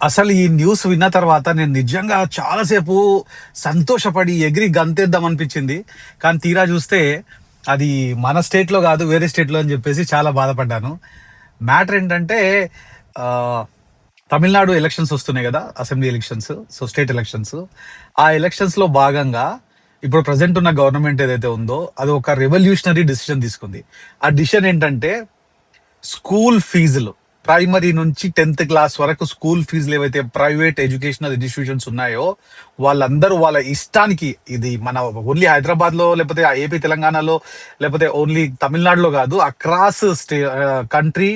అసలు ఈ న్యూస్ విన్న తర్వాత నేను నిజంగా చాలాసేపు సంతోషపడి ఎగిరి గంతేద్దాం అనిపించింది. కానీ తీరా చూస్తే అది మన స్టేట్‌లో గాదు, వేరే స్టేట్‌లో అని చెప్పేసి చాలా బాధపడ్డాను. మ్యాటర్ ఏంటంటే ఆహ్, తమిళనాడు ఎలక్షన్స్ వస్తున్నాయి గదా! Assembly elections. State elections. ఆ ఎలక్షన్స్‌లో భాగంగా ఇప్పుడు ప్రెజెంట్ ఉన్న గవర్నమెంట్ ఏదైతే ఉందో అది ఒక రెవల్యూషనరీ డెసిషన్ తీసుకుంది. ఆ డిసిషన్ ఏంటంటే స్కూల్ ఫీజులు ప్రైమరీ నుంచి 10th క్లాస్ వరకు స్కూల్ ఫీజులు ఏవైతే ప్రైవేట్ ఎడ్యుకేషనల్ ఇన్స్టిట్యూషన్స్ ఉన్నాయో వాళ్ళందరూ వాళ్ళ ఇష్టానికి, ఇది మన ఓన్లీ హైదరాబాద్ లో లేకపోతే ఏపీ తెలంగాణలో లేకపోతే ఓన్లీ తమిళనాడులో కాదు, across country,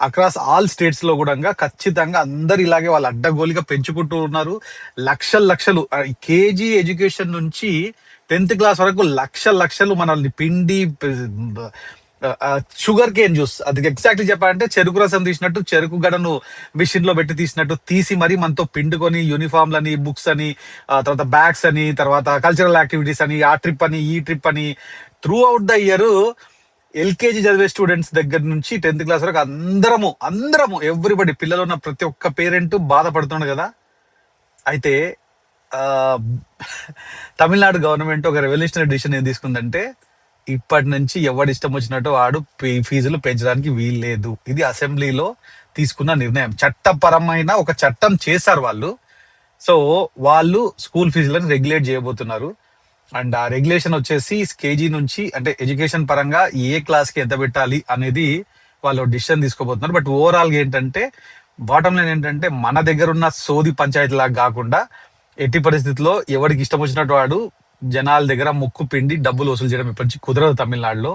across all states లో కూడా ఖచ్చితంగా అందరు ఇలాగే వాళ్ళు అడ్డగోలిగా పెంచుకుంటూ ఉన్నారు. లక్షలు లక్షలు కేజీ ఎడ్యుకేషన్ నుంచి 10th క్లాస్ వరకు లక్షలు లక్షలు మనల్ని పిండి షుగర్ కేన్ జ్యూస్, అది ఎగ్జాక్ట్లీ చెప్పాలంటే చెరుకు రసం తీసినట్టు, చెరుకు గడను మిషన్ లో పెట్టి తీసినట్టు తీసి మరి మనతో పిండుకొని యూనిఫామ్లని, బుక్స్ అని, తర్వాత బ్యాగ్స్ అని, తర్వాత కల్చరల్ యాక్టివిటీస్ అని, ఆ ట్రిప్ అని, ఈ ట్రిప్ అని, through out the year LKG చదివే స్టూడెంట్స్ దగ్గర నుంచి 10th క్లాస్ వరకు అందరము అందరము ఎవ్రీబడి, పిల్లలు ఉన్న ప్రతి ఒక్క పేరెంట్ బాధపడుతున్నాడు కదా. అయితే ఆ తమిళనాడు గవర్నమెంట్ ఒక రెవల్యూషనరీ డిసిషన్ ఏం తీసుకుందంటే, ఇప్పటి నుంచి ఎవడి ఇష్టం వచ్చినట్టు వాడు ఫీజులు పెంచడానికి వీల్లేదు. ఇది అసెంబ్లీలో తీసుకున్న నిర్ణయం. చట్టపరమైన ఒక చట్టం చేశారు వాళ్ళు. సో వాళ్ళు స్కూల్ ఫీజులను రెగ్యులేట్ చేయబోతున్నారు. అండ్ ఆ రెగ్యులేషన్ వచ్చేసి కేజీ నుంచి, అంటే ఎడ్యుకేషన్ పరంగా ఏ క్లాస్ కి ఎంత పెట్టాలి అనేది వాళ్ళు డిసిషన్ తీసుకోబోతున్నారు. బట్ ఓవరాల్ గా ఏంటంటే, బాటమ్ లైన్ ఏంటంటే, మన దగ్గర ఉన్న సోది పంచాయతీ లాగా కాకుండా ఎట్టి పరిస్థితుల్లో ఎవరికి ఇష్టం వచ్చినట్టు వాడు జనాల దగ్గర ముక్కు పిండి డబ్బులు వసూలు చేయడం ఇప్పటి నుంచి కుదరదు తమిళనాడులో.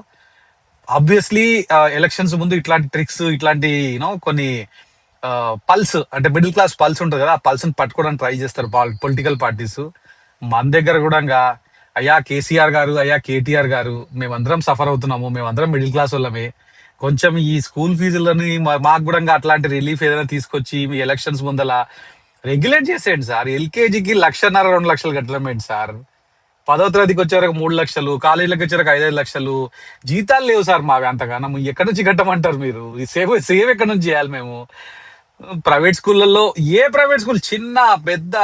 ఆబ్వియస్లీ ఎలక్షన్స్ ముందు ఇట్లాంటి ట్రిక్స్, ఇట్లాంటి కొన్ని పల్స్, అంటే మిడిల్ క్లాస్ పల్స్ ఉంటుంది కదా, ఆ పల్స్ ని పట్టుకోవడానికి ట్రై చేస్తారు పొలిటికల్ పార్టీస్. మన దగ్గర కూడా అయ్యా కేసీఆర్ గారు, అయ్యా కేటీఆర్ గారు, మేమందరం సఫర్ అవుతున్నాము, మేమందరం మిడిల్ క్లాస్ వాళ్ళమే, కొంచెం ఈ స్కూల్ ఫీజులని మాకు కూడా అట్లాంటి రిలీఫ్ ఏదైనా తీసుకొచ్చి మీ ఎలక్షన్స్ ముందల రెగ్యులేట్ చేసేయండి సార్. ఎల్కేజీకి 1,50,000 2 లక్షలు కట్టడం ఏంటి సార్? 10వ తరగతికి వచ్చే వరకు 3 లక్షలు, కాలేజీలకు వచ్చే వరకు 5-5 లక్షలు. జీతాలు లేవు సార్ మావి అంతగానం, ఎక్కడి నుంచి కట్టమంటారు మీరు? ఈ సేవ్ సేవ్ ఎక్కడి నుంచి చేయాలి మేము? ప్రైవేట్ స్కూళ్ళల్లో, ఏ ప్రైవేట్ స్కూల్, చిన్న పెద్ద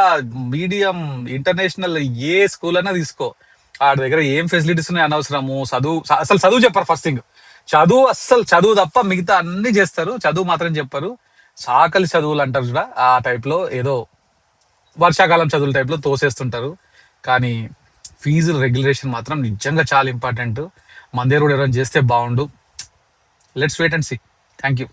మీడియం ఇంటర్నేషనల్, ఏ స్కూల్ అయినా తీసుకో, ఆడి దగ్గర ఏం ఫెసిలిటీస్ ఉన్నాయి అనవసరము. అసలు చదువు చెప్పరు. ఫస్ట్ థింగ్ చదువు, అస్సలు చదువు తప్ప మిగతా అన్ని చేస్తారు, చదువు మాత్రం చెప్పరు. సాకలి చదువులు అంటారు చూడ, ఆ టైప్ లో ఏదో వర్షాకాలం చదువుల టైప్ లో తోసేస్తుంటారు. కానీ ఫీజు రెగ్యులేషన్ మాత్రం నిజంగా చాలా ఇంపార్టెంట్. మన దగ్గర కూడా ఎవరైనా చేస్తే బాగుండు. Let's wait and see. Thank you.